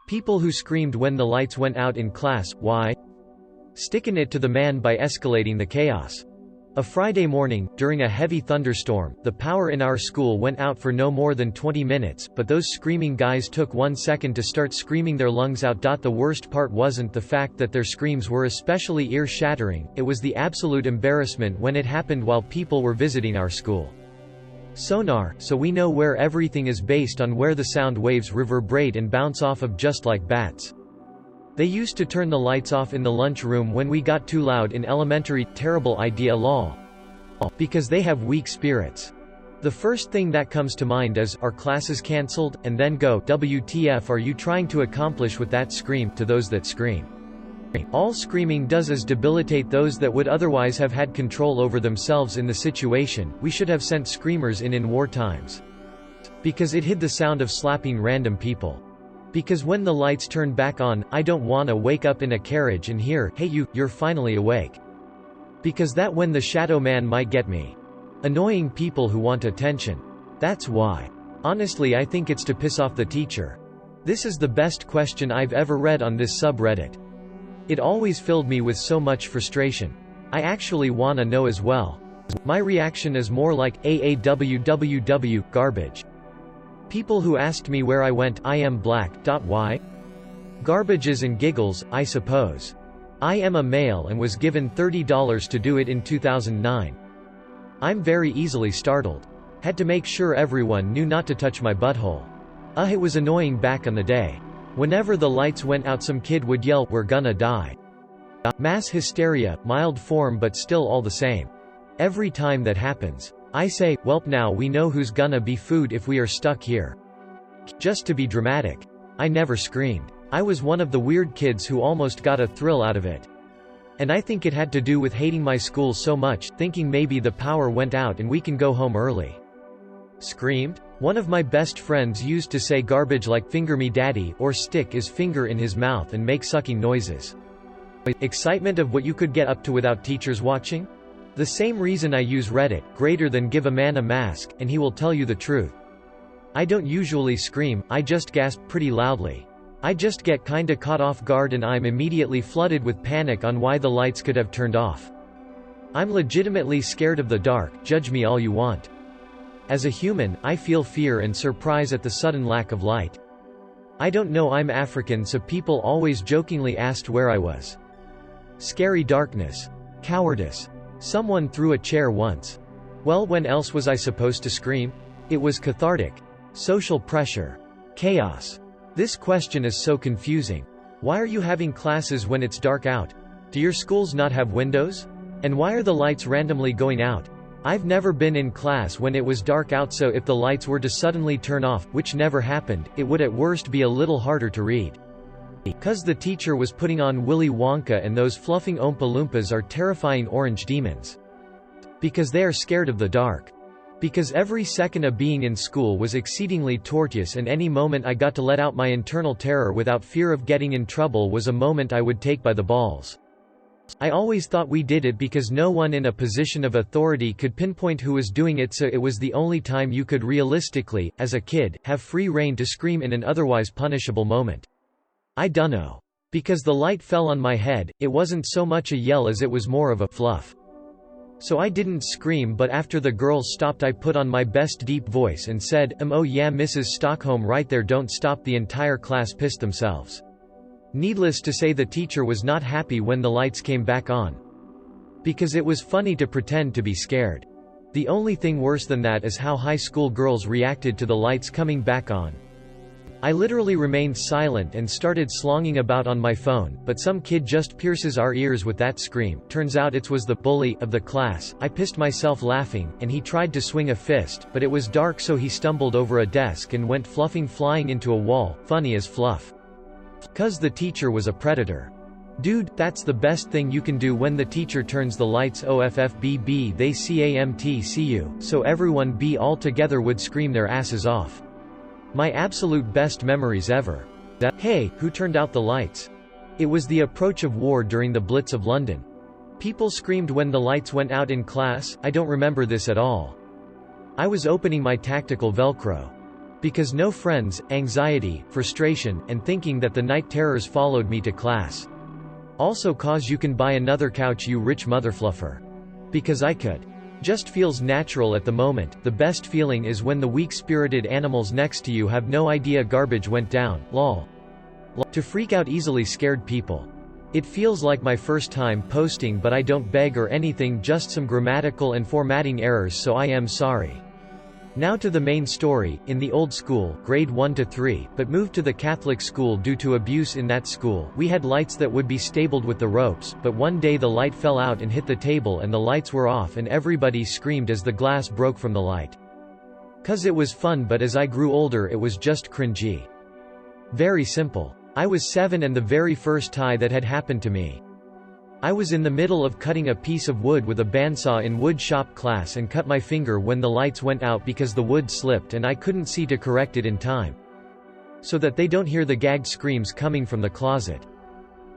People who screamed when the lights went out in class. Why? Stickin' it to the man by escalating the chaos. A Friday morning, during a heavy thunderstorm, the power in our school went out for no more than 20 minutes, but those screaming guys took 1 second to start screaming their lungs out. The worst part wasn't the fact that their screams were especially ear-shattering, it was the absolute embarrassment when it happened while people were visiting our school. Sonar, so we know where everything is based on where the sound waves reverberate and bounce off of, just like bats. They used to turn the lights off in the lunchroom when we got too loud in elementary. Terrible idea lol. Because they have weak spirits. The first thing that comes to mind is, are classes cancelled? And then go, WTF are you trying to accomplish with that scream? To those that scream. All screaming does is debilitate those that would otherwise have had control over themselves in the situation. We should have sent screamers in war times. Because it hid the sound of slapping random people. Because when the lights turn back on, I don't wanna wake up in a carriage and hear, hey you're finally awake. Because that when the shadow man might get me. Annoying people who want attention. That's why. Honestly, I think it's to piss off the teacher. This is the best question I've ever read on this subreddit. It always filled me with so much frustration. I actually wanna know as well. My reaction is more like, AAWWW, garbage. People who asked me where I went, I am black. Why? Garbages and giggles, I suppose. I am a male and was given $30 to do it in 2009. I'm very easily startled. Had to make sure everyone knew not to touch my butthole. It was annoying back in the day. Whenever the lights went out, some kid would yell, we're gonna die. Mass hysteria, mild form but still all the same. Every time that happens, I say, welp, now we know who's gonna be food if we are stuck here. Just to be dramatic. I never screamed. I was one of the weird kids who almost got a thrill out of it. And I think it had to do with hating my school so much, thinking maybe the power went out and we can go home early. Screamed? One of my best friends used to say garbage like finger me daddy, or stick his finger in his mouth and make sucking noises. Excitement of what you could get up to without teachers watching? The same reason I use Reddit, greater than give a man a mask, and he will tell you the truth. I don't usually scream, I just gasp pretty loudly. I just get kinda caught off guard and I'm immediately flooded with panic on why the lights could have turned off. I'm legitimately scared of the dark, judge me all you want. As a human, I feel fear and surprise at the sudden lack of light. I don't know, I'm African, so people always jokingly asked where I was. Scary darkness. Cowardice. Someone threw a chair once. Well, when else was I supposed to scream? It was cathartic. Social pressure. Chaos. This question is so confusing. Why are you having classes when it's dark out? Do your schools not have windows? And why are the lights randomly going out? I've never been in class when it was dark out, so if the lights were to suddenly turn off, which never happened, it would at worst be a little harder to read. Because the teacher was putting on Willy Wonka and those fluffing Oompa Loompas are terrifying orange demons. Because they are scared of the dark. Because every second of being in school was exceedingly tortuous and any moment I got to let out my internal terror without fear of getting in trouble was a moment I would take by the balls. I always thought we did it because no one in a position of authority could pinpoint who was doing it, so it was the only time you could realistically, as a kid, have free rein to scream in an otherwise punishable moment. I dunno. Because the light fell on my head, it wasn't so much a yell as it was more of a fluff. So I didn't scream, but after the girls stopped I put on my best deep voice and said, oh yeah Mrs. Stockholm right there, don't stop. The entire class pissed themselves. Needless to say, the teacher was not happy when the lights came back on. Because it was funny to pretend to be scared. The only thing worse than that is how high school girls reacted to the lights coming back on. I literally remained silent and started slonging about on my phone, but some kid just pierces our ears with that scream. Turns out it was the bully of the class. I pissed myself laughing, and he tried to swing a fist, but it was dark so he stumbled over a desk and went flying into a wall, funny as fluff. 'Cause the teacher was a predator. Dude, that's the best thing you can do when the teacher turns the lights off. FFBB they CAMTCU, so everyone be all together would scream their asses off. My absolute best memories ever. Hey, who turned out the lights? It was the approach of war during the Blitz of London. People screamed when the lights went out in class. I don't remember this at all. I was opening my tactical Velcro. Because no friends, anxiety, frustration, and thinking that the night terrors followed me to class. Also cause you can buy another couch you rich motherfluffer. Because I could. Just feels natural at the moment. The best feeling is when the weak-spirited animals next to you have no idea garbage went down, lol. To freak out easily scared people. It feels like my first time posting, but I don't beg or anything, just some grammatical and formatting errors, so I am sorry. Now to the main story. In the old school, grade 1 to 3, but moved to the Catholic school due to abuse in that school, we had lights that would be stapled with the ropes, but one day the light fell out and hit the table and the lights were off and everybody screamed as the glass broke from the light. 'Cause it was fun, but as I grew older it was just cringy. Very simple. I was 7 and the very first tie that had happened to me. I was in the middle of cutting a piece of wood with a bandsaw in wood shop class and cut my finger when the lights went out because the wood slipped and I couldn't see to correct it in time. So that they don't hear the gagged screams coming from the closet.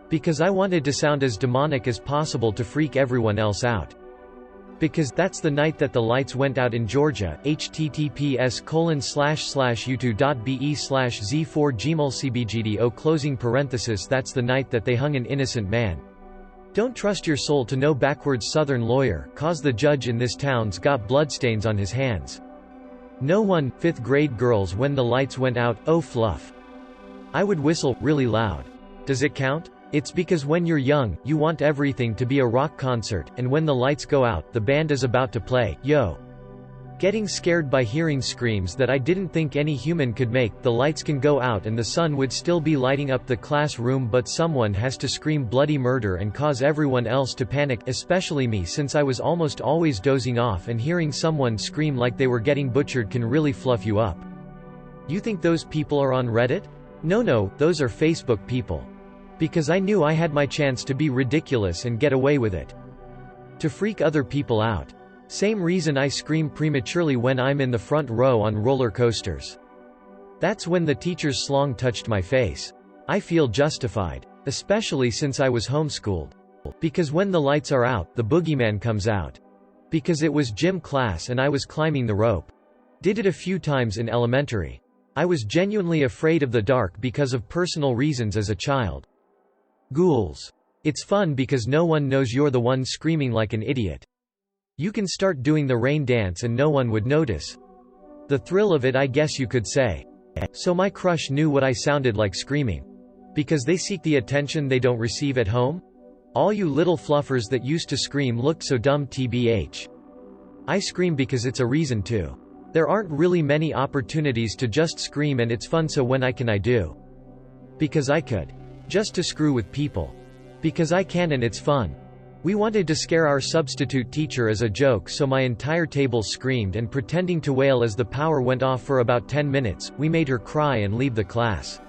Because I wanted to sound as demonic as possible to freak everyone else out. Because that's the night that the lights went out in Georgia. https://youtube.be/z4gmolcbgdo closing parenthesis. That's the night that they hung an innocent man. Don't trust your soul to no backwards southern lawyer, cause the judge in this town's got bloodstains on his hands. No one, 5th grade girls when the lights went out, oh fluff. I would whistle, really loud. Does it count? It's because when you're young, you want everything to be a rock concert, and when the lights go out, the band is about to play, yo. Getting scared by hearing screams that I didn't think any human could make. The lights can go out and the sun would still be lighting up the classroom, but someone has to scream bloody murder and cause everyone else to panic, especially me, since I was almost always dozing off, and hearing someone scream like they were getting butchered can really fluff you up. You think those people are on Reddit? No, those are Facebook people. Because I knew I had my chance to be ridiculous and get away with it. To freak other people out. Same reason I scream prematurely when I'm in the front row on roller coasters. That's when the teacher's slong touched my face. I feel justified. Especially since I was homeschooled. Because when the lights are out, the boogeyman comes out. Because it was gym class and I was climbing the rope. Did it a few times in elementary. I was genuinely afraid of the dark because of personal reasons as a child. Ghouls. It's fun because no one knows you're the one screaming like an idiot. You can start doing the rain dance and no one would notice. The thrill of it, I guess you could say. So my crush knew what I sounded like screaming. Because they seek the attention they don't receive at home? All you little fluffers that used to scream looked so dumb tbh. I scream because it's a reason to. There aren't really many opportunities to just scream and it's fun, so when I can I do. Because I could. Just to screw with people. Because I can and it's fun. We wanted to scare our substitute teacher as a joke, so my entire table screamed and pretending to wail as the power went off for about 10 minutes, we made her cry and leave the class.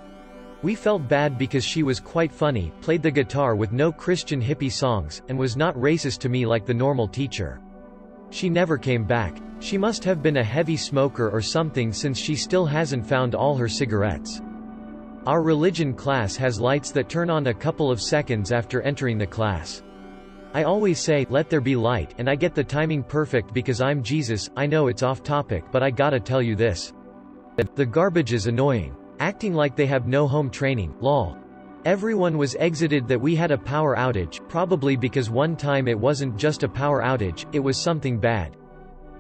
We felt bad because she was quite funny, played the guitar with no Christian hippie songs, and was not racist to me like the normal teacher. She never came back. She must have been a heavy smoker or something, since she still hasn't found all her cigarettes. Our religion class has lights that turn on a couple of seconds after entering the class. I always say, let there be light, and I get the timing perfect because I'm Jesus. I know it's off topic, but I gotta tell you this. The garbage is annoying. Acting like they have no home training, lol. Everyone was exited that we had a power outage, probably because one time it wasn't just a power outage, it was something bad.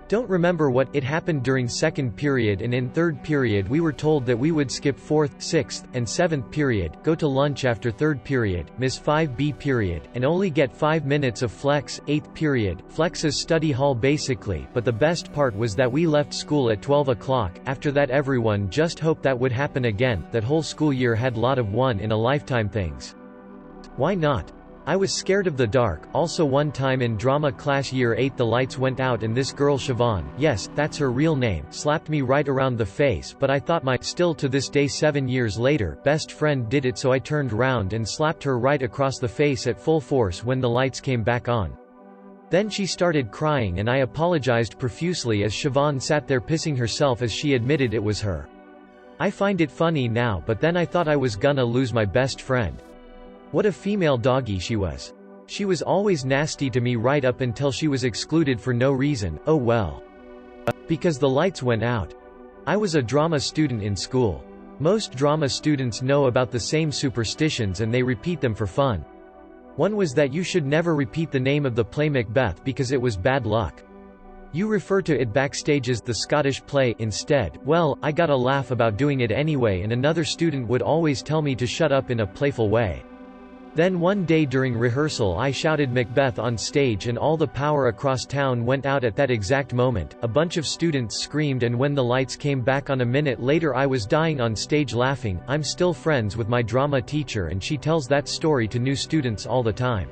Don't remember what. It happened during second period, and in third period we were told that we would skip fourth, sixth, and seventh period, go to lunch after third period, miss 5B period, and only get 5 minutes of flex, 8th period, flex's study hall basically. But the best part was that we left school at 12 o'clock. After that everyone just hoped that would happen again. That whole school year had lot of one-in-a-lifetime things. Why not? I was scared of the dark. Also one time in drama class year 8 the lights went out and this girl Siobhan, yes, that's her real name, slapped me right around the face, but I thought my, still to this day 7 years later, best friend did it, so I turned round and slapped her right across the face at full force when the lights came back on. Then she started crying and I apologized profusely as Siobhan sat there pissing herself as she admitted it was her. I find it funny now, but then I thought I was gonna lose my best friend. What a female doggy she was. She was always nasty to me right up until she was excluded for no reason. Oh well. Because the lights went out. I was a drama student in school. Most drama students know about the same superstitions and they repeat them for fun. One was that you should never repeat the name of the play Macbeth because it was bad luck. You refer to it backstage as the Scottish play instead. Well, I got a laugh about doing it anyway, and another student would always tell me to shut up in a playful way. Then one day during rehearsal I shouted Macbeth on stage and all the power across town went out at that exact moment. A bunch of students screamed, and when the lights came back on a minute later I was dying on stage laughing. I'm still friends with my drama teacher and she tells that story to new students all the time.